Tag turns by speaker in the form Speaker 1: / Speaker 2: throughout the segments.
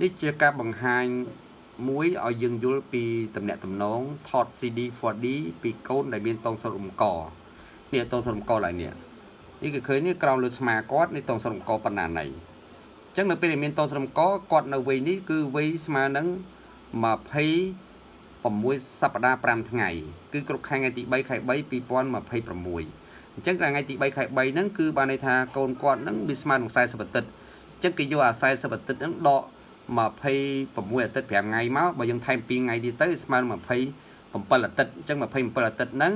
Speaker 1: នេះជាការបង្ហាញមួយឲ្យយើងយល់ពីតំណែងតំណងថត CD 4D ពីកូនដែលមានតងសរំកនេះតងសរំកឡើយនេះគេឃើញនេះក្រោមលើស្មាគាត់នេះតងសរំកប៉ុណ្ណាណៃអញ្ចឹងនៅពេលដែលមានតងសរំកគាត់នៅវ័យនេះគឺវ័យស្មើនឹង26សប្តាហ៍5ថ្ងៃគឺគ្រប់ខែថ្ងៃទី3ខែ3 2026អញ្ចឹងថ្ងៃទី3ខែ3ហ្នឹងគឺបានន័យថាកូនគាត់ហ្នឹងវាស្មើនឹង40អាទិត្យអញ្ចឹងគេយកអា40អាទិត្យហ្នឹងដក26អាទិត្យ5ថ្ងៃមកបើយើងថែម2ថ្ងៃទៀតទៅស្មើនឹង27អាទិត្យអញ្ចឹង27អាទិត្យហ្នឹង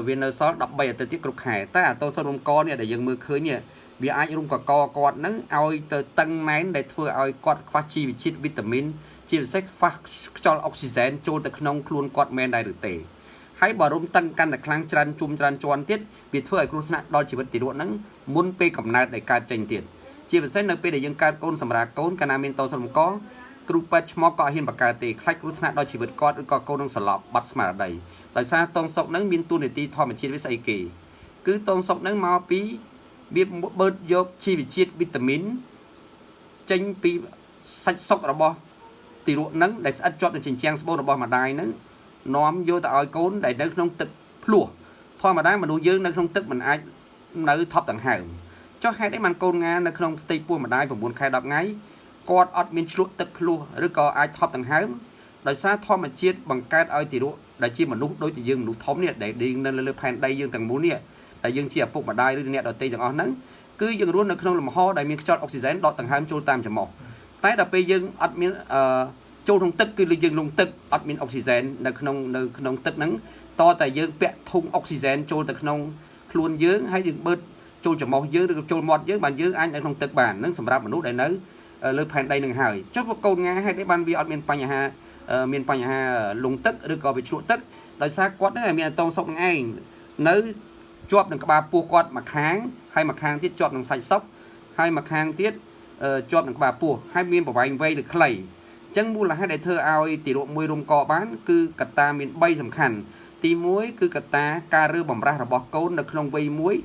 Speaker 1: វានៅសល់13អាទិត្យទៀតគ្រប់ខែតែអាតូសរុំកនេះដែលយើងមើលឃើញនេះវាអាចរុំកកគាត់ហ្នឹងឲ្យទៅតឹងណែនដែលធ្វើឲ្យគាត់ខ្វះជីវជាតិវីតាមីនជាពិសេសខ្វះខ្យល់អុកស៊ីហ្សែនចូលទៅក្នុងខ្លួនគាត់មែនដែរឬទេហើយបើរុំតឹងកាន់តែខ្លាំងច្រើនជុំច្រើនជាន់ទៀតវាធ្វើឲ្យគ្រោះថ្នាក់ដល់ជីវិតទារកហ្នឹងមុនពេលកំណើតដែលកើតចេញទៀតជាពិសេសនៅពេលដែលយើងកើតកូនសម្រាប់កូនកាលណាមានតោសរំកគ្រូពេទ្យឆ្មោះក៏ហ៊ានបង្កើតទេខ្លាចគ្រោះថ្នាក់ដល់ជីវិតគាត់ឬក៏កូននឹងសន្លប់បាត់ស្មារតីដោយសារតងសុកហ្នឹងមានតួនាទីធម្មជាតិវាស្អីគេគឺតងសុកហ្នឹងមកពីវាបឺតយកជីវជាតិវីតាមីនចេញពីសាច់សុករបស់ទារកហ្នឹងដែលស្អិតជាប់នឹងជញ្ជាំងស្បូនរបស់ម្ដាយហ្នឹងនាំយកទៅឲ្យកូនដែលនៅក្នុងទឹកភ្លោះធម្មតាមនុស្សយើងនៅក្នុងទឹកមិនអាចនៅថប់ដង្ហើមចុះហេតុអីបានកូនងានៅក្នុងផ្ទៃពោះម្ដាយ9ខែ10ថ្ងៃគាត់អត់មានឆ្លក់ទឹកភ្លោះឬក៏អាចថប់ដង្ហើមដោយសារធម្មជាតិបង្កើតឲ្យទារកដែលជាមនុស្សដូចជាយើងមនុស្សធំនេះដែលនៅលើផែនដីយើងទាំងមូលនេះតែយើងជាឪពុកម្ដាយឬអ្នកដទៃទាំងអស់ហ្នឹងគឺយើងរស់នៅក្នុងលំហដែលមានខ្យល់អុកស៊ីហ្សែនដកដង្ហើមចូលតាមច្រមុះតែដល់ពេលយើងអត់មានចូលក្នុងទឹកគឺយើងលងទឹកអត់មានអុកស៊ីហ្សែននៅក្នុងទឹកហ្នឹងតតែយើងពាក់ធុងអុកស៊ីហ្សែនចូលទៅក្នុងខ្លួនយើងហើយយើងបឺតចូលច្រមុះយើងឬក៏ចូលមាត់យើងបានយើងអាចនៅក្នុងទឹកបានហ្នឹងសម្រាប់មនុស្សដែលនៅលើផែនដីនឹងហើយចុះកូនងាហេតុអីបានវាអត់មានបញ្ហាលងទឹកឬក៏វាឆ្លក់ទឹកដោយសារគាត់ហ្នឹងមានតងសុកនឹងឯងនៅជាប់នឹងក្បាលពោះគាត់មួយខាងហើយមួយខាងទៀតជាប់នឹងសាច់សុកហើយមួយខាងទៀតជាប់នឹងក្បាលពោះហើយមានប្រវែងវែងឬខ្លីអញ្ចឹងមូលហេតុដែលធ្វើឲ្យទារកមួយរុំកបានគឺកត្តាមាន3សំខាន់ទី1គឺកត្តាការរើបំរាស់របស់កូននៅក្នុងវ័យមួយ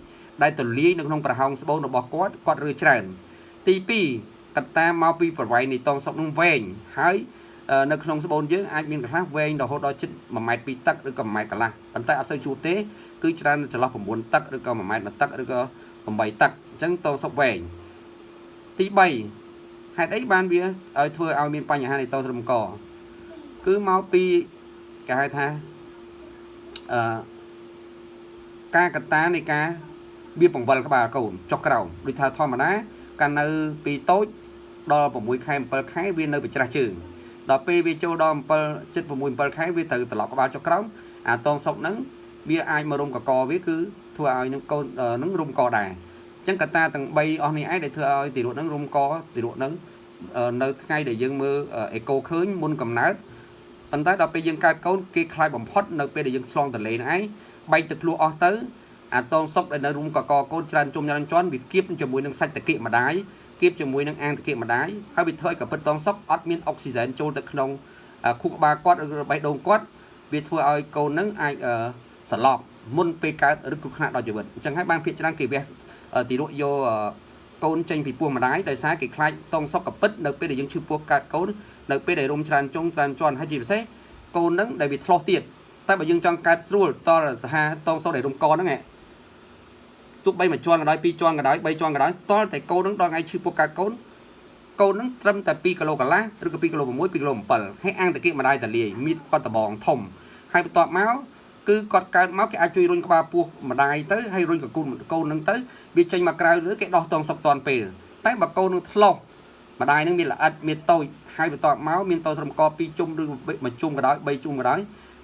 Speaker 1: ដែលទលាយនៅក្នុងប្រហោងស្បូនរបស់គាត់រើច្រើនទី2កត្តាមកពីប្រវែងនៃតងសុកនឹងវែងហើយនៅក្នុងស្បូនយើងអាចមានខ្លះវែងរហូតដល់ជិត1ម៉ែត្រ2តឹកឬក៏1ម៉ែត្រកន្លះប៉ុន្តែអត់សូវជួបទេគឺច្រើនចន្លោះ9តឹកឬក៏1ម៉ែត្រ1តឹកឬក៏8តឹកអញ្ចឹងតងសុកវែងទី3ហេតុអីបានវាឲ្យធ្វើឲ្យមានបញ្ហានៃតោសរំកគឺមកពីគេហៅថាការកត្តានៃការវាបង្វិលក្បាលកូនចុះក្រោមដូចថាធម្មតាកាលនៅពីតូចដល់6ខែ7ខែវានៅបច្រាស់ជើងដល់ពេលវាចូលដល់7 6 7ខែវាត្រូវត្រឡប់ក្បាលចុះក្រោមអាតងសុកហ្នឹងវាអាចមករុំកកវាគឺធ្វើឲ្យនឹងកូននឹងរុំកដែរអញ្ចឹងកត្តាទាំង3អស់នេះឯងដែលធ្វើឲ្យទារកហ្នឹងរុំកទារកហ្នឹងនៅថ្ងៃដែលយើងមើលអេកូឃើញមុនកំណើតប៉ុន្តែដល់ពេលយើងកើតកូនគេខ្លាចបំផុតនៅពេលដែលយើងឆ្លងទន្លេហ្នឹងឯងបែកទឹកភ្លោះអស់ទៅអាតងសុកដែលនៅរុំកកកូនច្រើនជុំច្រើនជាន់វាគៀបជាមួយនឹងសាច់តាគៀកម្ដាយគៀបជាមួយនឹងអាងតាគៀម្ដាយហើយវាធ្វើឲ្យកពិតតងសុកអត់មានអុកស៊ីហ្សែនចូលទៅក្នុងខួរក្បាលគាត់ឬបេះដូងគាត់វាធ្វើឲ្យកូនហ្នឹងអាចសន្លប់មុនពេលកើតឬគ្រោះថ្នាក់ដល់ជីវិតអញ្ចឹងហើយបានភាគច្រើនគេវះទារកយកកូនចេញពីពោះម្ដាយដោយសារគេខ្លាចតងសុកកពិតនៅពេលដែលយើងឈឺពោះកើតកូននៅពេលដែលរុំច្រើនចុងច្រើនជាន់ហើយជាពិសេសកូនហ្នឹងដែលវាឆ្លោះទៀតតែបើយើងចង់កើតស្រួលតរថាតងសុកដែលរុំកហ្នឹងទោះបីមួយជាន់ក៏ដោយ2ជាន់ក៏ដោយ3ជាន់ក៏ដោយតលតែកូនហ្នឹងដល់ថ្ងៃឈឺពោះកើតកូនហ្នឹងត្រឹមតែ2គីឡូកន្លះឬក៏2គីឡូ6 2គីឡូ7ហើយអាំងតាគៀម្ដាយតាលាយមានគាត់ដបងធំហើយបន្ទាប់មកគឺគាត់កើតមកគេអាចជួយរុញក្បាលពោះម្ដាយទៅហើយរុញកកូនហ្នឹងទៅវាចេញមកក្រៅលើគេដោះតងសុកតាន់ពេលតែបើកូននឹងធ្លោះម្ដាយនឹងមានល្អិតមានតូចហើយបន្ទាប់មកមានតោស្រំក2ជុំឬមួយជុំក៏ដោយ3ជុំក៏ដោយ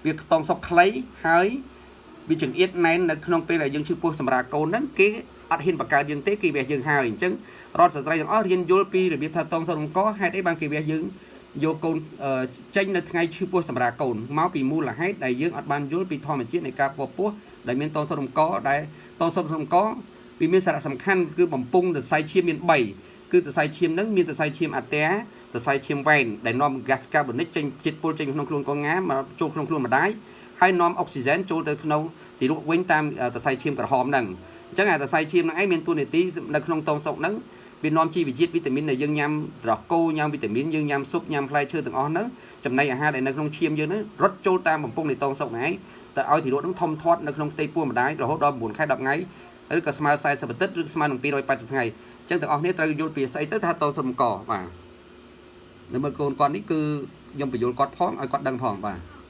Speaker 1: វាតងសុកខ្លីហើយវាចង្អៀតណែននៅក្នុងពេលដែលយើងឈឺពោះសម្រាប់កូនហ្នឹងគេអត់ហ៊ានបង្កើតយើងទេគេវះយើងហើយអញ្ចឹងរដ្ឋស្ត្រីទាំងអស់រៀនយល់ពីរបៀបថាតងសុកកហេតុអីបានគេវះយើងយកកូនចេញនៅថ្ងៃឈឺពោះសម្រាប់កូនមកពីមូលហេតុដែលយើងអត់បានយល់ពីធម្មជាតិនៃការពោះពោះដែលមានតងសុកកដែលតងសុកកវាមានសារៈសំខាន់គឺបំពង់សរសៃឈាមមាន3គឺសរសៃឈាមហ្នឹងមានសរសៃឈាមអាតែសរសៃឈាមវែងដែលនាំហ្គាសកាបូនិកចេញជាតិពុលចេញក្នុងខ្លួនកូនងាមកចូលក្នុងខ្លួនម្ដាយហើយនាំអុកស៊ីហ្សែនចូលទៅក្នុងទារកវិញតាមសរសៃឈាមក្រហមហ្នឹងអញ្ចឹងអាសរសៃឈាមហ្នឹងឯងមានតួនាទីនៅក្នុងតងសុកហ្នឹង វានាំជីវជាតិវីតាមីនដែលយើងញ៉ាំត្រកូលញ៉ាំវីតាមីនយើងញ៉ាំស៊ុបញ៉ាំផ្លែឈើទាំងអស់ហ្នឹងចំណីអាហារដែលនៅក្នុងឈាមយើងហ្នឹងរត់ចូលតាមបំពង់នៃតងសុកហ្នឹងឯងតែឲ្យទារកហ្នឹងធំធាត់នៅក្នុងផ្ទៃពោះម្ដាយរហូតដល់9ខែ10ថ្ងៃឬក៏ស្មើ40អាទិត្យឬស្មើនឹង280ថ្ងៃអញ្ចឹងទាំងអស់គ្នាត្រូវយល់ពីស្អីទៅថាតងសុកបង្កបាទនៅមើលកូនគាត់នេះគឺខ្ញុំបញ្យល់គាត់ផងឲ្យគាត់ដឹងផងបាទ